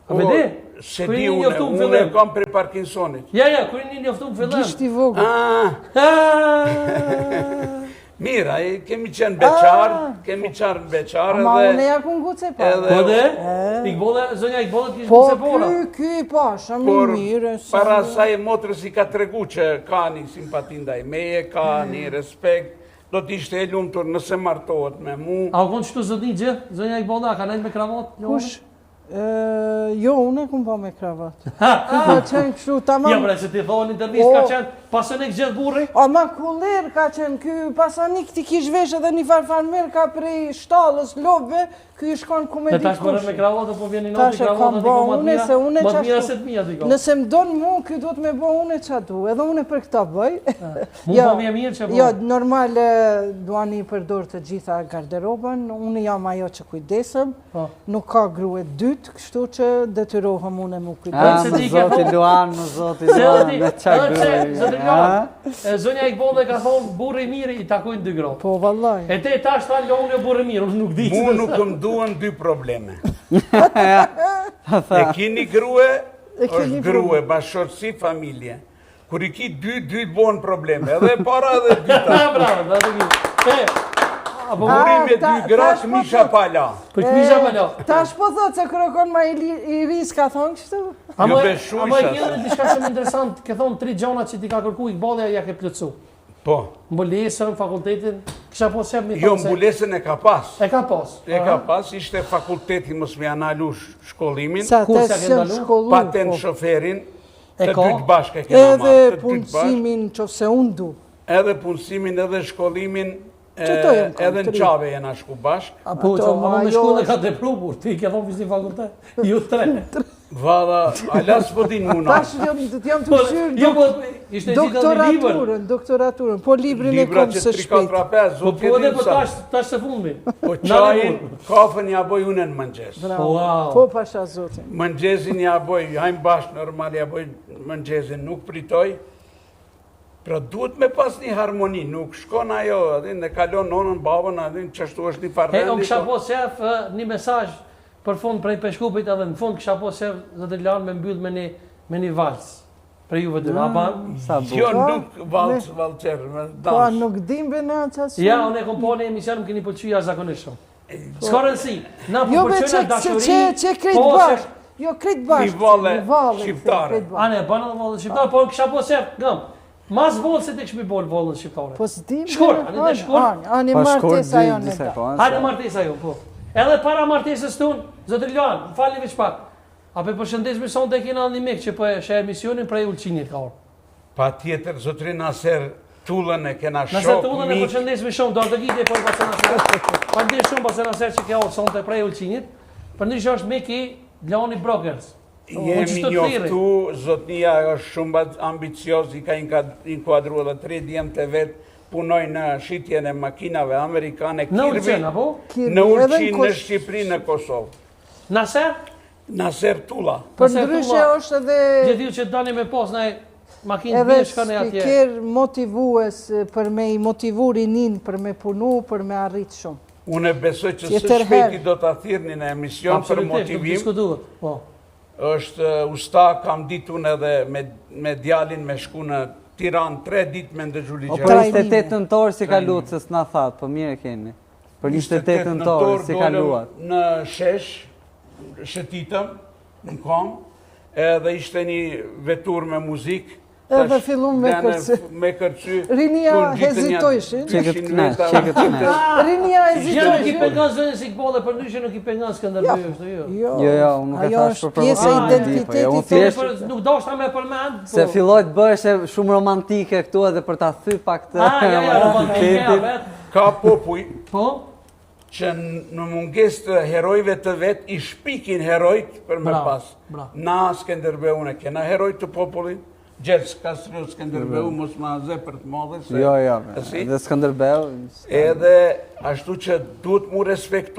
A vedi? Se di unë e kam për Parkinsonit. Ja, kur një njoftu më fillim. Gishti vogël. Mira, kemi qenë beqar, Ma unë ja ku nguce pa. Po dhe? Zonja Ikbolle kishë Po nguce pora. ky pasha më mirë. Para saj motrës i ka tregu që ka një simpati ndaj meje, ka një respekt, do t'ishte e lumtur nëse martohet me mu. A u konë qëtu zotni gjë, zonja Ikbolle, a ka nejtë me kravat? Kush? Jo, unë e kum pa me kravat. Ka qenë kështu tamam. Ja, bre, se ti thonë në intervjist ka qenë pasonik gjithë burri? O, ma kullir ka qenë, ky pasonik ti kish vesh edhe një farfarmer ka prej shtallës, lobëve, ky shkon ku me Dhe ditë tash mërët me kravatë, po vjeni noti kravatë, di ko matë mija se të mija di ko. Nëse më donë mu, ky do të me bo une qa du, edhe une për këta bëj. Mu po mje mirë që po? Jo, normal duani i përdor të gjitha garderobën, unë jam ajo që kujdesëm, nuk ka grue dytë, kështu që detyrohëm unë mu kujdesëm. Më zoti Luan, me qa grue. Zonja Ikbolle ka thonë, burri mirë i takojnë dy grotë. Po, vallaj. E te tash ta unë burri mirë, unë nuk di. Mu nuk më duan dy probleme. E kini grue, është grue, bashkëshortësi, familje. Kur i ki dy bon probleme, edhe para edhe dyta. Bravo, dhe ki. Buri me dy grash, misha pala. Për që misha pala? Tash po thot se kërëkon ma i ris ka thonë kështu? Jo beshuj Ama e kjene dhe diçka shumë interesant, ke thonë 3 gjona që ti ka kërku Ikbolle ja ke plëcu. Po. Mbulesën, fakultetin, kisha po sep mi thonë se... Jo, mbulesën e ka pas. E ka pas? E ka pas, ishte fakulteti mos me analu shkollimin. Sa të sëm shkollu. Patent shoferin, të dytë bashkë e kena marrë. Edhe punësimin që se unë du. Edhe punësimin edhe shkollimin, edhe në qave jena shku bashkë. Po, që ama me shkolle ka të prubur, ti ke thonë vizin fakultet, ju 3. Vada, alas po din muna. Tash jam të shyrë doktoraturën, po librin e kom së shpejt. Po edhe po tash se fundmi. Po qajin, kafën ja boj unë në mëngjes. Po pasha zotin. Mëngjesin ja boj, hajmë bashkë normal ja boj mëngjesin, nuk pritoj. Pra duhet me pas një harmoni, nuk shkon ajo, adhin dhe kalon nonën, babën, adhin qështu është një farvendi. Unë kësha po sef një mesazh për fund prej Peshkupit edhe në fund kësha po sef Zotri Luan me mbyll me një vals për juve dy, a ban? Jo, nuk valqer, me dans. Po, nuk dim be në qasë? Ja, unë e kom po në emision, më keni pëlqyja zakonisht shumë. Ska rëndësi, na Jo, po be përqyna dashuri... që krejt bashkë, jo krejt bashkë. Një valle shqiptare. Ane, banë dhe valle shqiptare, po kësha po sef, gëm. Mas volë se të këshmi bolë volën shqiptare. Po s'dim. Shkur, anë dhe shkur. Anë martesa jo në ta. Hajde martesa jo, po. Edhe para martesës tunë, Zotri Luan, më falni veç pak. A pe përshëndesme sonë të kena një mik që po e shë emisionin prej Ulqinit ka orë. Pa tjetër, Zotri Naser Tullën e kena shok Naser Tullën e përshëndesme shumë, do të gjite për Pasë Naser. Pa ndje shumë Pasë Naser që ka orë sonë të prej Ulqinit. Për ndryshë është miki Lani Brokers. Jemi njoftu, zotnia është shumë ambicios, i ka inkuadru edhe 3 djemë të vetë, punoj në shitjen e makinave amerikane, në Ulqin, apo? Në Ulqin, në Shqipëri, në Kosovë. Naser? Naser Tulla. Për ndryshe është edhe... Gjithë ju që dani me pos në makinë të bje shkane atje. Edhe speaker motivues për me i motivu rinin, për me punu, për me arritë shumë. Unë besoj që së shpeti do të athirni në emision për motivim. Absolutisht, nuk diskutuat, po. është usta, kam ditun edhe me djalin me shku në Tiran 3 dit me ndëgju ligjera. Për 28 nëntor si ka luat, se s'na thatë, për mire keni. Për 28 nëntor si ka luat. Në shesh, shëtitëm, në kom, edhe ishte një vetur me muzikë. Edhe fillum me kërcy. Me kërcy. Rinia hezitojshin. Rinia hezitojshin. Gjë nuk i pengon zënës Ikbolle, për ndryshe nuk i pengon Skënderbeu, është jo. Jo, nuk e thash për pjesë e identitetit. Nuk doshta me përmend. Se filloj të bëhesh shumë romantike këtu edhe për ta thy pak të romantiketit. Ka popuj Po? që në munges të herojve të vetë i shpikin herojt për me pas. Na Skënderbeu e kena herojt të popullin. Gjerës Kastriu Skënderbeu, mos ma ze për të modhe. Jo, edhe Skënderbeu. Edhe ashtu që duhet mu respektu